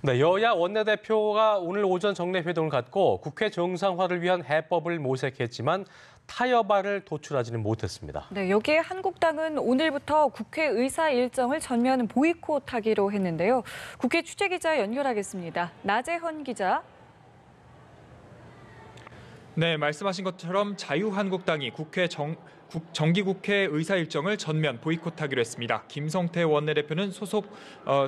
네, 여야 원내대표가 오늘 오전 정례회동을 갖고 국회 정상화를 위한 해법을 모색했지만 타협안을 도출하지는 못했습니다. 네, 여기에 한국당은 오늘부터 국회 의사 일정을 전면 보이콧하기로 했는데요. 국회 취재기자 연결하겠습니다. 나재헌 기자. 네, 말씀하신 것처럼 자유한국당이 정기국회 의사 일정을 전면 보이콧하기로 했습니다. 김성태 원내대표는 소속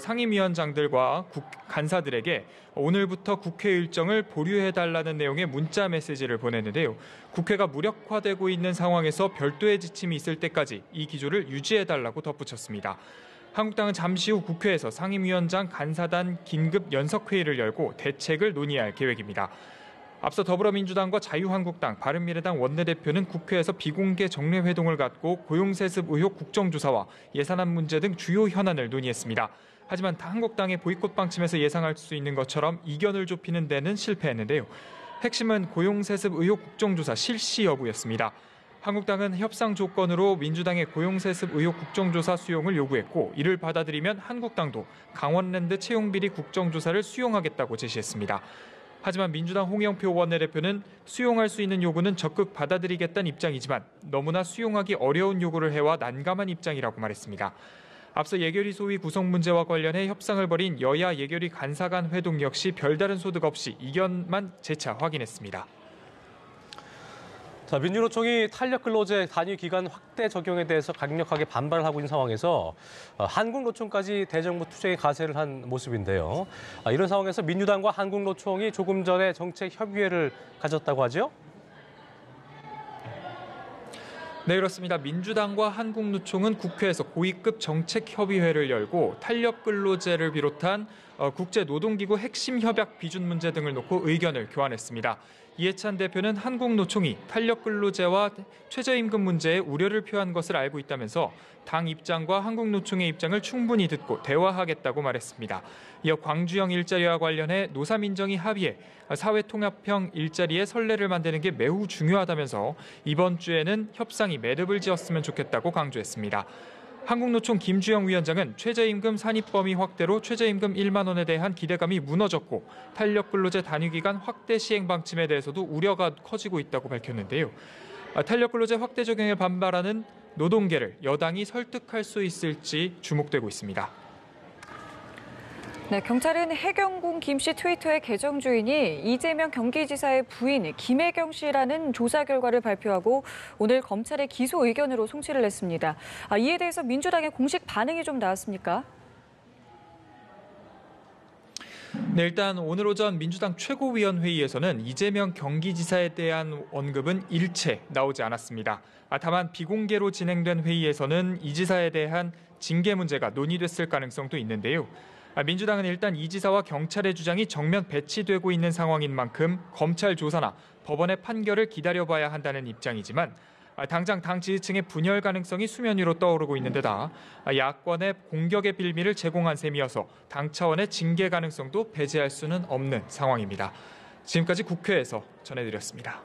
상임위원장들과 간사들에게 오늘부터 국회 일정을 보류해달라는 내용의 문자 메시지를 보냈는데요. 국회가 무력화되고 있는 상황에서 별도의 지침이 있을 때까지 이 기조를 유지해달라고 덧붙였습니다. 한국당은 잠시 후 국회에서 상임위원장 간사단 긴급 연석회의를 열고 대책을 논의할 계획입니다. 앞서 더불어민주당과 자유한국당, 바른미래당 원내대표는 국회에서 비공개 정례회동을 갖고 고용세습 의혹 국정조사와 예산안 문제 등 주요 현안을 논의했습니다. 하지만 한국당의 보이콧 방침에서 예상할 수 있는 것처럼 이견을 좁히는 데는 실패했는데요. 핵심은 고용세습 의혹 국정조사 실시 여부였습니다. 한국당은 협상 조건으로 민주당의 고용세습 의혹 국정조사 수용을 요구했고, 이를 받아들이면 한국당도 강원랜드 채용비리 국정조사를 수용하겠다고 제시했습니다. 하지만 민주당 홍영표 원내대표는 수용할 수 있는 요구는 적극 받아들이겠다는 입장이지만 너무나 수용하기 어려운 요구를 해와 난감한 입장이라고 말했습니다. 앞서 예결위 소위 구성 문제와 관련해 협상을 벌인 여야 예결위 간사 간 회동 역시 별다른 소득 없이 이견만 재차 확인했습니다. 자, 민주노총이 탄력근로제 단위 기간 확대 적용에 대해서 강력하게 반발을 하고 있는 상황에서 한국노총까지 대정부 투쟁에 가세를 한 모습인데요. 이런 상황에서 민주당과 한국노총이 조금 전에 정책협의회를 가졌다고 하죠? 네, 그렇습니다. 민주당과 한국노총은 국회에서 고위급 정책협의회를 열고 탄력근로제를 비롯한 국제노동기구 핵심 협약 비준 문제 등을 놓고 의견을 교환했습니다. 이해찬 대표는 한국노총이 탄력근로제와 최저임금 문제에 우려를 표한 것을 알고 있다면서 당 입장과 한국노총의 입장을 충분히 듣고 대화하겠다고 말했습니다. 이어 광주형 일자리와 관련해 노사민정이 합의해 사회통합형 일자리의 선례를 만드는 게 매우 중요하다면서 이번 주에는 협상이 매듭을 지었으면 좋겠다고 강조했습니다. 한국노총 김주영 위원장은 최저임금 산입범위 확대로 최저임금 1만 원에 대한 기대감이 무너졌고 탄력근로제 단위기간 확대 시행 방침에 대해서도 우려가 커지고 있다고 밝혔는데요. 탄력근로제 확대 적용에 반발하는 노동계를 여당이 설득할 수 있을지 주목되고 있습니다. 네, 경찰은 해경군 김 씨 트위터의 계정 주인이 이재명 경기지사의 부인 김혜경 씨라는 조사 결과를 발표하고 오늘 검찰의 기소 의견으로 송치를 했습니다. 이에 대해서 민주당의 공식 반응이 좀 나왔습니까? 네, 일단 오늘 오전 민주당 최고위원회의에서는 이재명 경기지사에 대한 언급은 일체 나오지 않았습니다. 다만 비공개로 진행된 회의에서는 이 지사에 대한 징계 문제가 논의됐을 가능성도 있는데요. 민주당은 일단 이 지사와 경찰의 주장이 정면 배치되고 있는 상황인 만큼 검찰 조사나 법원의 판결을 기다려봐야 한다는 입장이지만 당장 당 지지층의 분열 가능성이 수면 위로 떠오르고 있는 데다 야권의 공격의 빌미를 제공한 셈이어서 당 차원의 징계 가능성도 배제할 수는 없는 상황입니다. 지금까지 국회에서 전해드렸습니다.